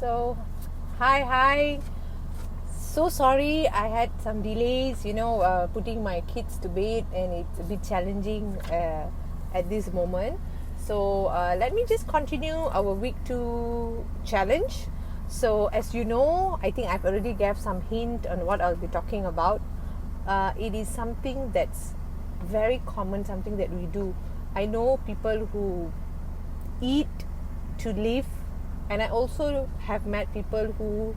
So, hi. So sorry, I had some delays, putting my kids to bed, and it's a bit challenging at this moment. So, let me just continue our week 2 challenge. So, as you know, I think I've already gave some hint on what I'll be talking about. It is something that's very common, something that we do. I know people who eat to live, and I also have met people who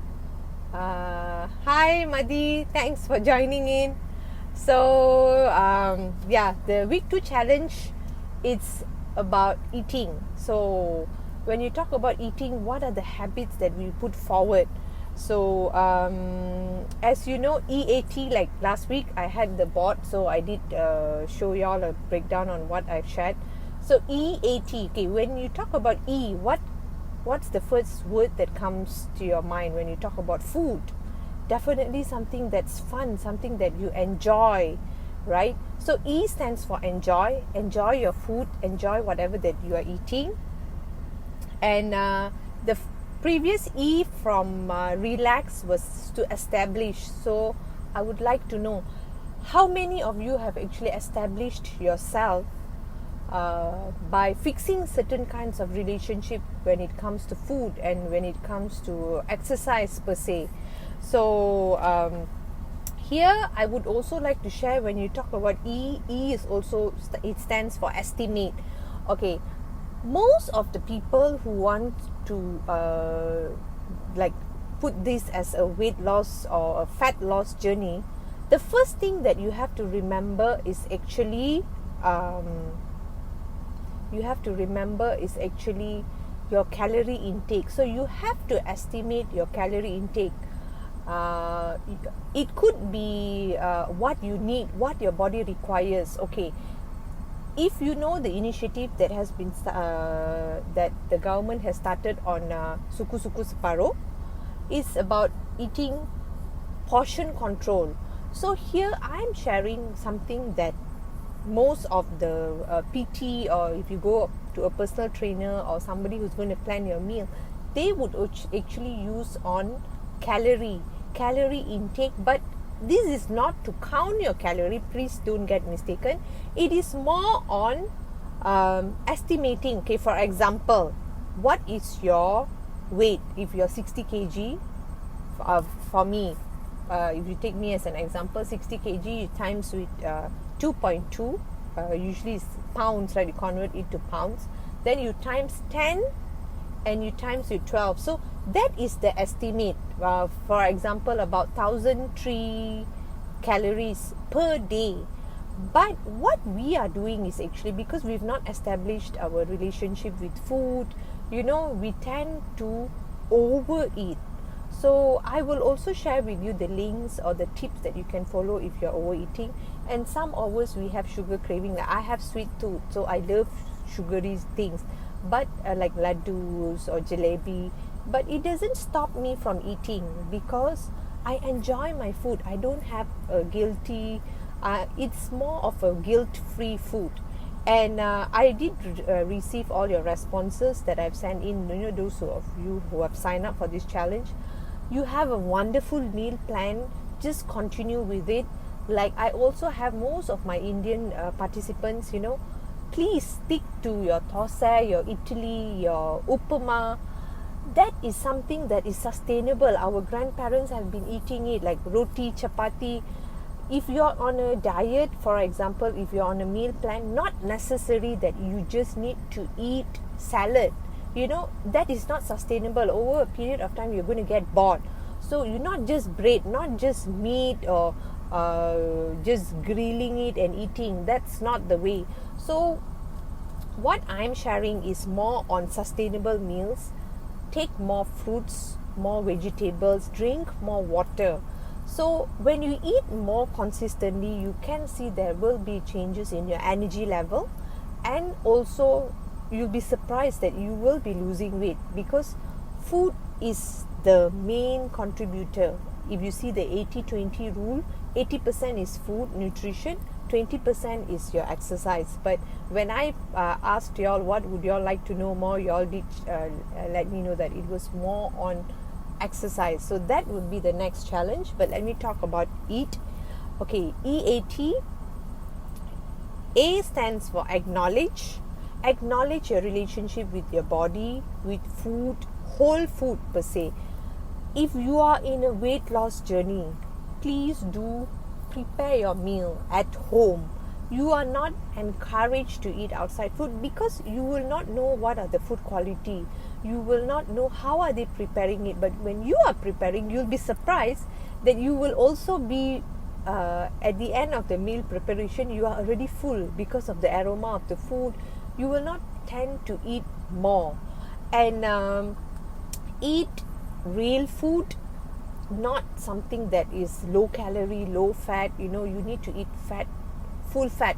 hi Madi, thanks for joining in. So the week 2 challenge, it's about eating. So when you talk about eating, what are the habits that we put forward? So as you know, EAT, like last week I had the board, so I did show y'all a breakdown on what I've shared. So EAT, okay, when you talk about what's the first word that comes to your mind when you talk about food? Definitely something that's fun, something that you enjoy, right? So E stands for enjoy. Enjoy your food, enjoy whatever that you are eating. And the previous E from relax was to establish. So I would like to know, how many of you have actually established yourself by fixing certain kinds of relationship when it comes to food and when it comes to exercise per se. So here I would also like to share, when you talk about E is also, it stands for estimate. Okay, most of the people who want to put this as a weight loss or a fat loss journey, the first thing that you have to remember is actually your calorie intake. So you have to estimate your calorie intake. It could be what you need, what your body requires. Okay, if you know the initiative that has been that the government has started on Suku Separuh, is about eating portion control. So here I'm sharing something that most of the PT, or if you go to a personal trainer or somebody who's going to plan your meal, they would actually use on calorie intake. But this is not to count your calorie, please don't get mistaken. It is more on estimating. Okay, for example, what is your weight? If you're 60 kg, for me, if you take me as an example, 60 kg you times with 2.2, usually it's pounds, right? You convert it to pounds, then you times 10 and you times with 12. So that is the estimate. For example, about 1003 calories per day. But what we are doing is actually, because we've not established our relationship with food, we tend to overeat. So I will also share with you the links or the tips that you can follow if you're overeating. And some hours we have sugar craving. I have sweet tooth, so I love sugary things, but like laddus or jalebi. But it doesn't stop me from eating, because I enjoy my food. I don't have a guilty. It's more of a guilt-free food. And I did receive all your responses that I've sent in. Those of you who have signed up for this challenge, you have a wonderful meal plan. Just continue with it. Like, I also have most of my Indian participants, please stick to your thosai, your idli, your upama. That is something that is sustainable. Our grandparents have been eating it, like roti, chapati. If you're on a diet, for example, if you're on a meal plan, not necessary that you just need to eat salad. That is not sustainable. Over a period of time, you're going to get bored. So you're not just bread, not just meat, or just grilling it and eating. That's not the way. So what I'm sharing is more on sustainable meals. Take more fruits, more vegetables, drink more water. So when you eat more consistently, you can see there will be changes in your energy level, and also you'll be surprised that you will be losing weight, because food is the main contributor. If you see the 80-20 rule, 80% is food, nutrition, 20% is your exercise. But when I asked y'all what would y'all like to know more, y'all did let me know that it was more on exercise. So that would be the next challenge. But let me talk about eat. Okay, EAT. A stands for acknowledge. Acknowledge your relationship with your body, with food, whole food per se. If you are in a weight loss journey, please do prepare your meal at home. You are not encouraged to eat outside food because you will not know what are the food quality. You will not know how are they preparing it. But when you are preparing, you'll be surprised that you will also be at the end of the meal preparation, you are already full because of the aroma of the food. You will not tend to eat more. And eat real food, not something that is low calorie, low fat. You need to eat fat, full fat,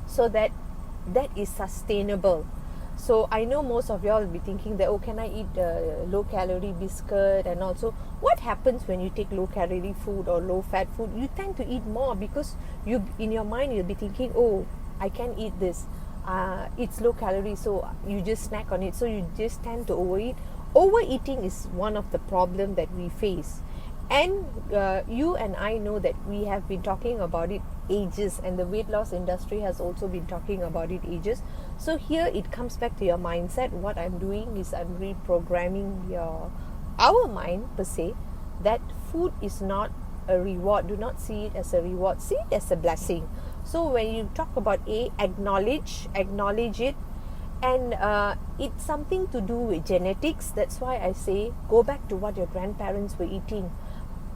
so that is sustainable. So I know most of y'all will be thinking that, oh, can I eat low calorie biscuit? And also, what happens when you take low calorie food or low fat food? You tend to eat more because you, in your mind, you'll be thinking, oh, I can eat this. It's low calorie, so you just snack on it. So you just tend to overeat. Overeating is one of the problems that we face. And you and I know that we have been talking about it ages, and the weight loss industry has also been talking about it ages. So here it comes back to your mindset. What I'm doing is I'm reprogramming our mind per se, that food is not a reward. Do not see it as a reward, see it as a blessing. So when you talk about acknowledge it. And it's something to do with genetics. That's why I say go back to what your grandparents were eating.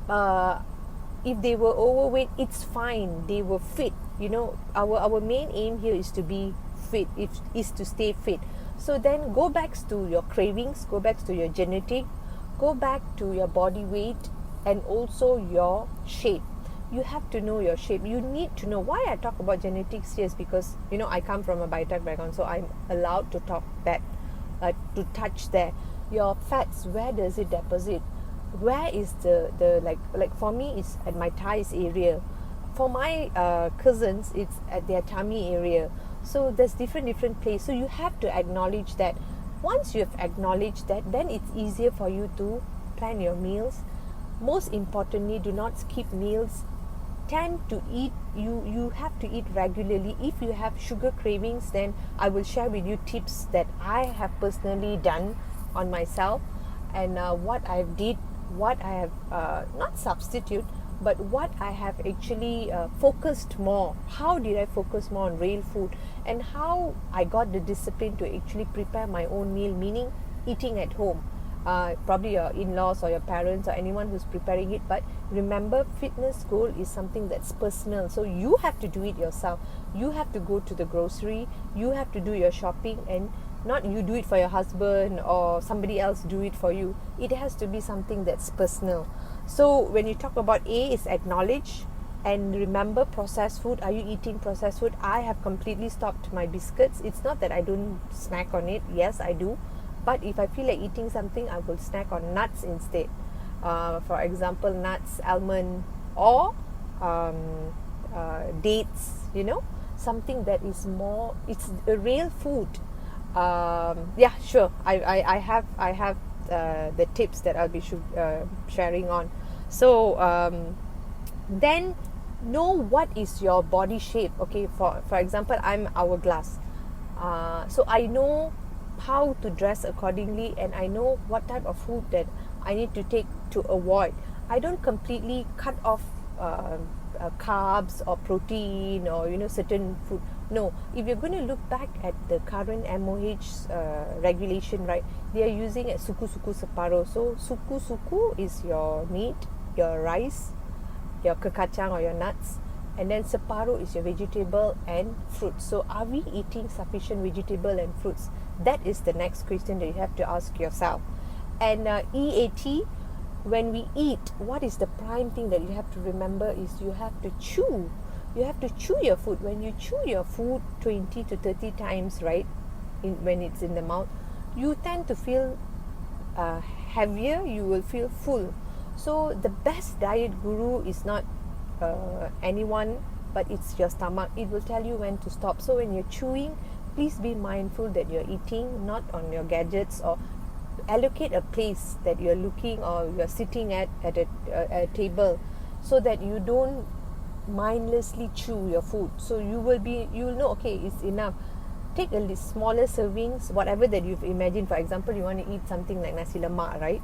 If they were overweight, it's fine. They were fit. Our main aim here is to be fit, is to stay fit. So then go back to your cravings, go back to your genetic, go back to your body weight, and also your shape. You have to know your shape. You need to know. Why I talk about genetics here is because I come from a biotech background, so I'm allowed to talk that, to touch there. Your fats, where does it deposit? Where is the like for me, it's at my thighs area. For my cousins, it's at their tummy area. So there's different place. So you have to acknowledge that. Once you have acknowledged that, then it's easier for you to plan your meals. Most importantly, do not skip meals. Tend to eat. You have to eat regularly. If you have sugar cravings, then I will share with you tips that I have personally done on myself, and what I have not substitute, but what I have actually focused more. How did I focus more on real food, and how I got the discipline to actually prepare my own meal, meaning eating at home. Probably your in-laws or your parents or anyone who's preparing it. But remember, fitness goal is something that's personal, so you have to do it yourself. You have to go to the grocery, you have to do your shopping, and not you do it for your husband or somebody else do it for you. It has to be something that's personal. So when you talk about A, is acknowledge. And remember, processed food. Are you eating processed food? I have completely stopped my biscuits. It's not that I don't snack on it. Yes, I do. But if I feel like eating something, I will snack on nuts instead. For example, nuts, almond, or dates. Something that is more. It's a real food. Yeah, sure. I have the tips that I'll be sharing on. So then know what is your body shape. Okay, for example, I'm hourglass. So I know how to dress accordingly, and I know what type of food that I need to take to avoid. I don't completely cut off carbs or protein or certain food. No, if you're going to look back at the current MOH regulation, right, they are using at suku separuh. So suku is your meat, your rice, your kekacang or your nuts, and then separuh is your vegetable and fruits. So are we eating sufficient vegetable and fruits? That is the next question that you have to ask yourself. And EAT, when we eat, what is the prime thing that you have to remember is you have to chew. You have to chew your food. When you chew your food 20 to 30 times, right, when it's in the mouth, you tend to feel heavier, you will feel full. So the best diet guru is not anyone but it's your stomach. It will tell you when to stop. So when you're chewing, please be mindful that you're eating, not on your gadgets, or allocate a place that you're looking or you're sitting at a table, so that you don't mindlessly chew your food. So you will know, okay, it's enough. Take a smaller servings, whatever that you've imagined. For example, you want to eat something like nasi lemak, right?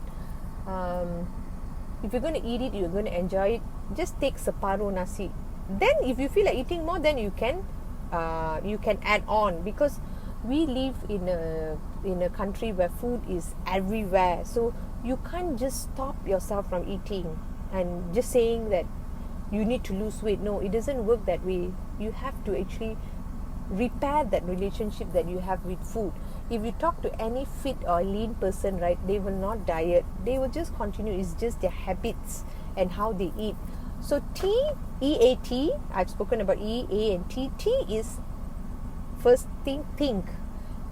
If you're going to eat it, you're going to enjoy it, just take separuh nasi. Then if you feel like eating more, then you can add on, because we live in a country where food is everywhere. So you can't just stop yourself from eating and just saying that you need to lose weight. No, it doesn't work that way. You have to actually repair that relationship that you have with food. If you talk to any fit or lean person, right, they will not diet, they will just continue. It's just their habits and how they eat. So EAT, I've spoken about E, A and T. T is first thing, think.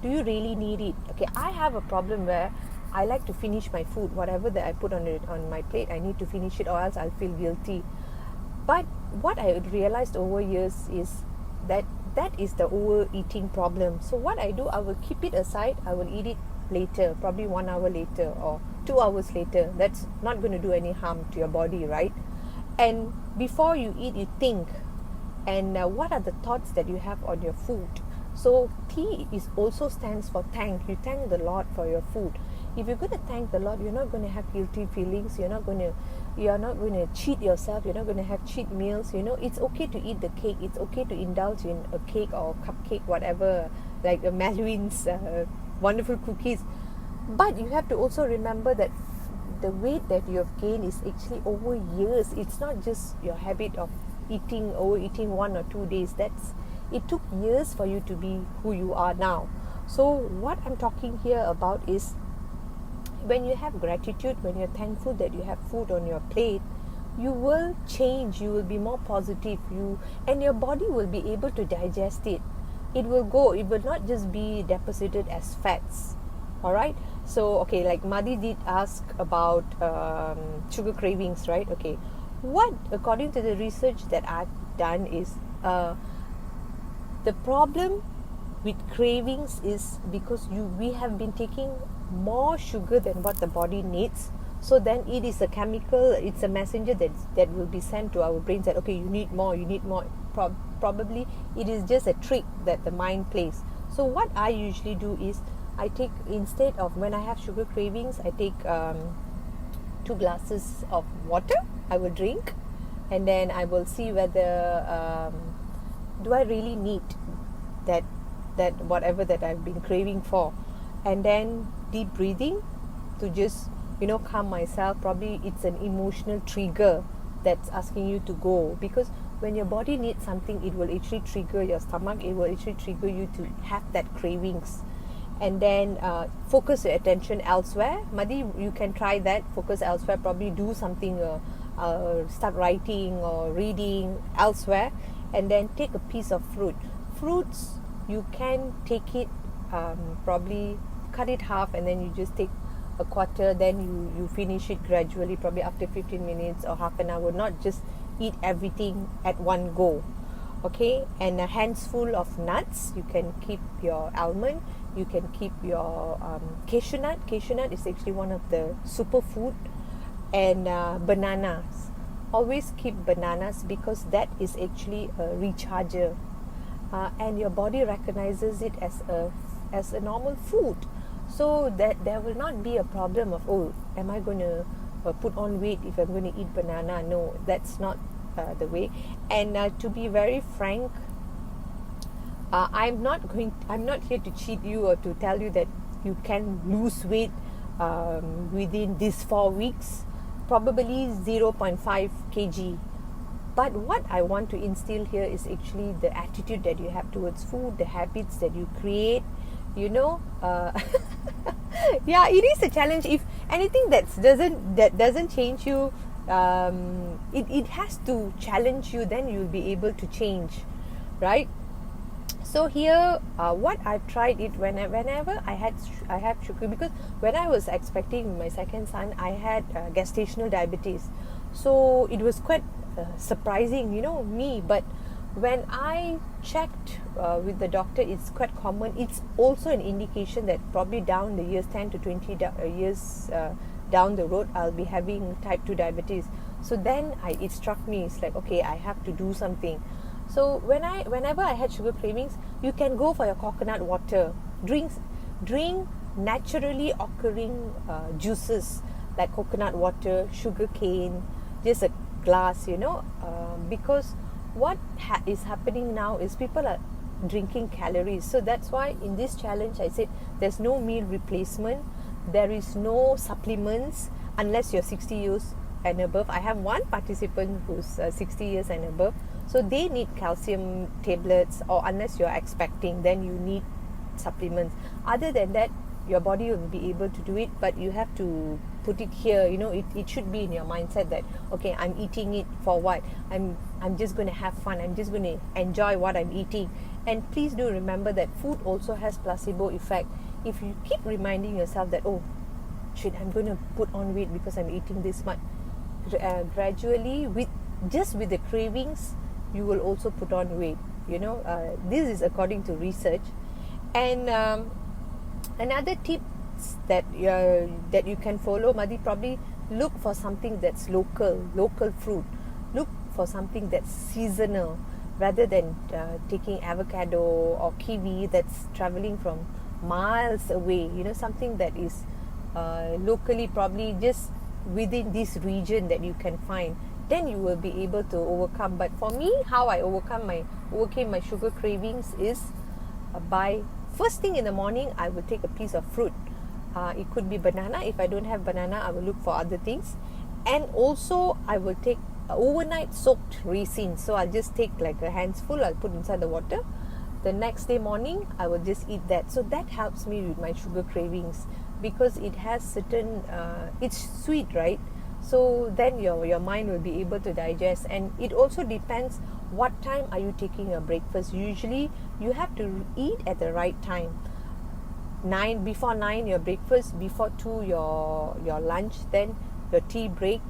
Do you really need it? Okay, I have a problem where I like to finish my food. Whatever that I put on my plate, I need to finish it, or else I'll feel guilty. But what I realized over years is that is the overeating problem. So what I do, I will keep it aside. I will eat it later, probably 1 hour later or 2 hours later. That's not going to do any harm to your body, right? And before you eat, you think. And what are the thoughts that you have on your food? So T is also stands for thank. You thank the Lord for your food. If you're going to thank the Lord, you're not going to have guilty feelings. You're not going to cheat yourself. You're not going to have cheat meals. It's okay to eat the cake. It's okay to indulge in a cake or a cupcake, whatever, like Madeleine's wonderful cookies. But you have to also remember that the weight that you have gained is actually over years. It's not just your habit of overeating 1 or 2 days. It took years for you to be who you are now. So what I'm talking here about is, when you have gratitude, when you're thankful that you have food on your plate, you will change. You will be more positive. And your body will be able to digest it. It will go. It will not just be deposited as fats. All right. So okay, like Madhi did ask about sugar cravings, right? Okay. What, according to the research that I've done, is the problem with cravings is because we have been taking more sugar than what the body needs. So then it is a chemical, it's a messenger that will be sent to our brains that, okay, you need more. Probably it is just a trick that the mind plays. So what I usually do is, I take, instead of, when I have sugar cravings, I take 2 glasses of water. I will drink, and then I will see whether do I really need that whatever that I've been craving for. And then deep breathing to just calm myself. Probably it's an emotional trigger that's asking you to go, because when your body needs something, it will actually trigger your stomach. It will actually trigger you to have that cravings. And then focus your attention elsewhere. Madhi, you can try that. Focus elsewhere. Probably do something, start writing or reading elsewhere, and then take a piece of fruits. You can take it, probably cut it half, and then you just take a quarter. Then you finish it gradually, probably after 15 minutes or half an hour. Not just eat everything at one go. Okay. And a handful of nuts. You can keep your almond. You can keep your cashew nut. Cashew nut is actually one of the superfood. And bananas. Always keep bananas, because that is actually a recharger. And your body recognizes it as a normal food. So that there will not be a problem of, oh, am I going to put on weight if I'm going to eat banana? No, that's not the way. And to be very frank, I'm not here to cheat you or to tell you that you can lose weight within these 4 weeks, probably 0.5 kg. But what I want to instill here is actually the attitude that you have towards food, the habits that you create. Yeah, it is a challenge. If anything that doesn't change you, it has to challenge you. Then you'll be able to change, right? So here, what I've tried it whenever I have sugar, because when I was expecting my second son, I had gestational diabetes. So it was quite surprising, me. But when I checked with the doctor, it's quite common. It's also an indication that probably down the years, 10 to 20 years down the road, I'll be having type 2 diabetes. So then it struck me, it's like, okay, I have to do something. So whenever I had sugar cravings, you can go for your coconut water. Drink naturally occurring juices like coconut water, sugar cane, just a glass, because what is happening now is people are drinking calories. So that's why in this challenge I said there's no meal replacement, there is no supplements unless you're 60 years and above. I have one participant who's 60 years and above, so they need calcium tablets, or unless you're expecting, then you need supplements. Other than that, your body will be able to do it, but you have to put it here. It should be in your mindset that, okay, I'm eating it for what? I'm just going to have fun. I'm just going to enjoy what I'm eating. And please do remember that food also has placebo effect. If you keep reminding yourself that, oh shit, I'm going to put on weight because I'm eating this much, gradually, with the cravings, you will also put on weight. This is according to research. And another tips that you can follow, Madhi, probably look for something that's local fruit. Look for something that's seasonal, rather than taking avocado or kiwi that's traveling from miles away. Something that is locally, probably just within this region that you can find. Then you will be able to overcome. But for me, how I overcame my sugar cravings is by first thing in the morning, I will take a piece of fruit. It could be banana. If I don't have banana, I will look for other things. And also, I will take overnight soaked raisins. So I'll just take like a handful, I'll put inside the water. The next day morning, I will just eat that. So that helps me with my sugar cravings, because it has certain, it's sweet, right? So then your mind will be able to digest. And it also depends what time are you taking your breakfast. Usually you have to eat at the right time. Before 9 your breakfast, before 2 your lunch, then your tea break,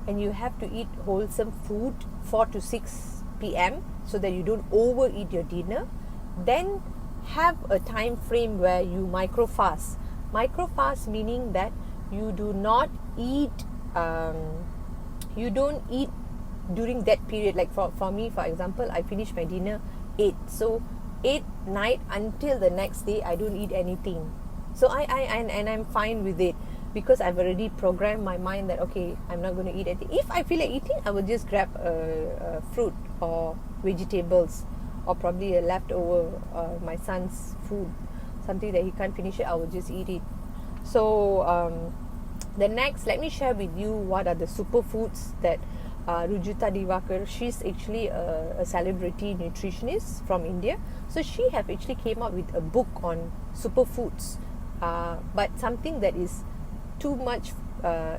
and you have to eat wholesome food 4 to 6 p.m. so that you don't overeat your dinner. Then have a time frame where you microfast. Microfast meaning that you do not eat, you don't eat during that period. Like for me, for example, I finish my dinner 8. So 8 night until the next day, I don't eat anything. So I'm fine with it, because I've already programmed my mind that, okay, I'm not going to eat anything. If I feel like eating, I will just grab a fruit or vegetables, or probably a leftover my son's food, something that he can't finish it, I will just eat it. So the next, let me share with you what are the superfoods that Rujuta Divakar, she's actually a celebrity nutritionist from India. So she have actually came up with a book on superfoods, but something that is too much,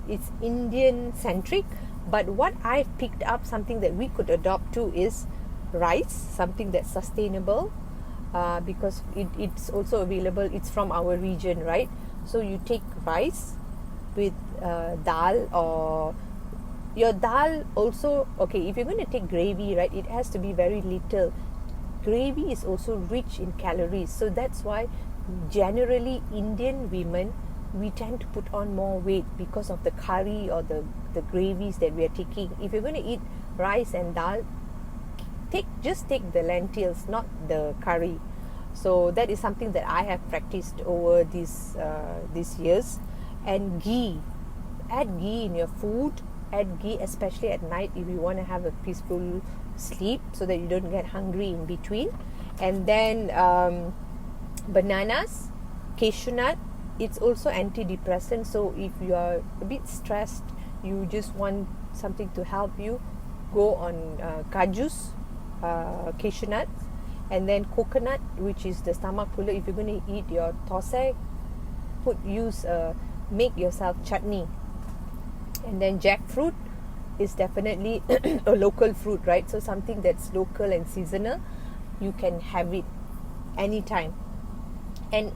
it's Indian centric. But what I've picked up, something that we could adopt to, is rice, something that's sustainable, because it's also available, it's from our region, right? So you take rice with dal, or your dal also, okay, if you're going to take gravy, right, it has to be very little. Gravy is also rich in calories, so that's why generally Indian women, we tend to put on more weight because of the curry or the gravies that we are taking. If you're going to eat rice and dal, just take the lentils, not the curry. So that is something that I have practiced over these years. And ghee, add ghee in your food. Add ghee especially at night if you want to have a peaceful sleep, so that you don't get hungry in between. And then bananas, cashew nut, it's also antidepressant. So if you are a bit stressed, you just want something to help you, go on kajus, cashew nuts. And then coconut, which is the stomach puller. If you're going to eat your thosai, make yourself chutney. And then jackfruit is definitely a local fruit, right? So something that's local and seasonal, you can have it anytime. And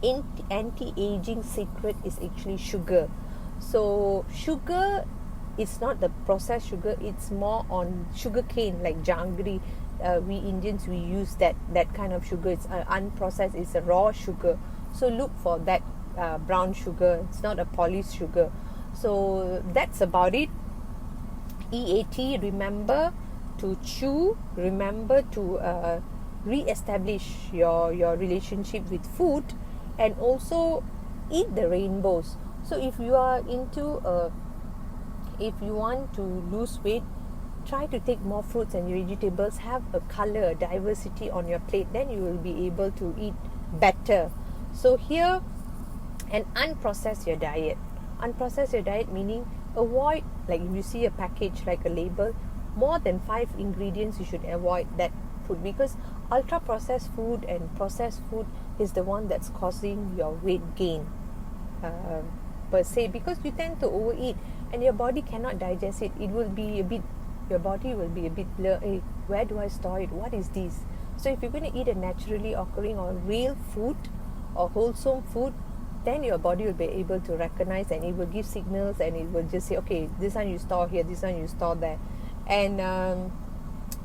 anti-aging secret is actually sugar. So sugar is not the processed sugar, it's more on sugar cane, like janggery. we Indians, we use that kind of sugar. It's unprocessed, it's a raw sugar. So look for that brown sugar. It's not a polished sugar. So that's about it. EAT, remember to chew, remember to re-establish your relationship with food, and also eat the rainbows. So if you are into if you want to lose weight, try to take more fruits and vegetables, have a color, a diversity on your plate, then you will be able to eat better. So here, and unprocess your diet. Unprocess your diet meaning avoid, like if you see a package like a label, more than 5 ingredients, you should avoid that food, because ultra processed food and processed food is the one that's causing your weight gain per se, because you tend to overeat and your body cannot digest it. It will be a bit, your body will be a bit blur. Hey, where do I store it? What is this? So if you're going to eat a naturally occurring or real food or wholesome food, then your body will be able to recognize, and it will give signals, and it will just say, okay, this one you store here, this one you store there. And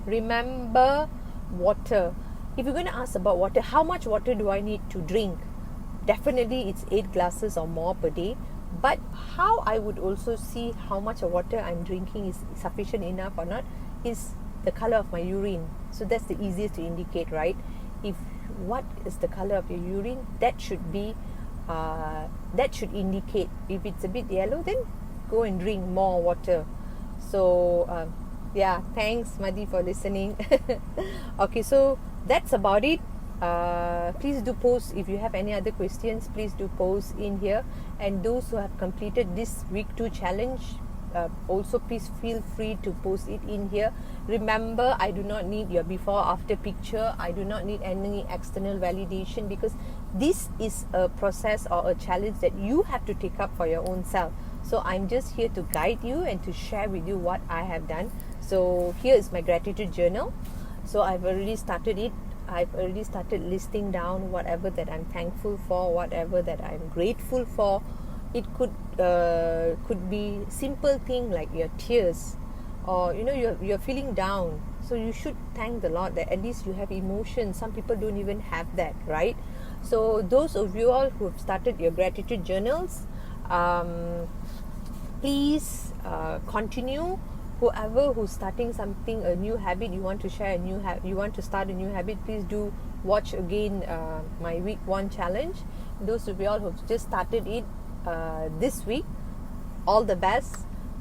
remember water. If you're going to ask about water, how much water do I need to drink? Definitely it's 8 glasses or more per day. But how I would also see how much of water I'm drinking is sufficient enough or not is the color of my urine. So that's the easiest to indicate, right? If what is the color of your urine, that should be that should indicate. If it's a bit yellow, then go and drink more water. So yeah, thanks Madhi for listening. Okay, so that's about it. Please do post if you have any other questions. Please do post in here, and those who have completed this week 2 challenge, also please feel free to post it in here. Remember, I do not need your before after picture. I do not need any external validation, because this is a process or a challenge that you have to take up for your own self. So I'm just here to guide you and to share with you what I have done. So here is my gratitude journal. So I've already started it. I've already started listing down whatever that I'm thankful for, whatever that I'm grateful for. It could be simple thing like your tears, or you're feeling down. So you should thank the Lord that at least you have emotions. Some people don't even have that, right? So those of you all who have started your gratitude journals, please continue. Whoever who's starting something, a new habit, you want to share you want to start a new habit, please do watch again my week 1 challenge. Those of you all who've just started it this week, all the best,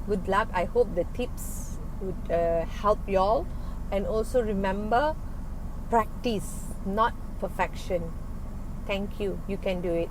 good luck. I hope the tips would help you all. And also remember, practice, not perfection. Thank you. You can do it.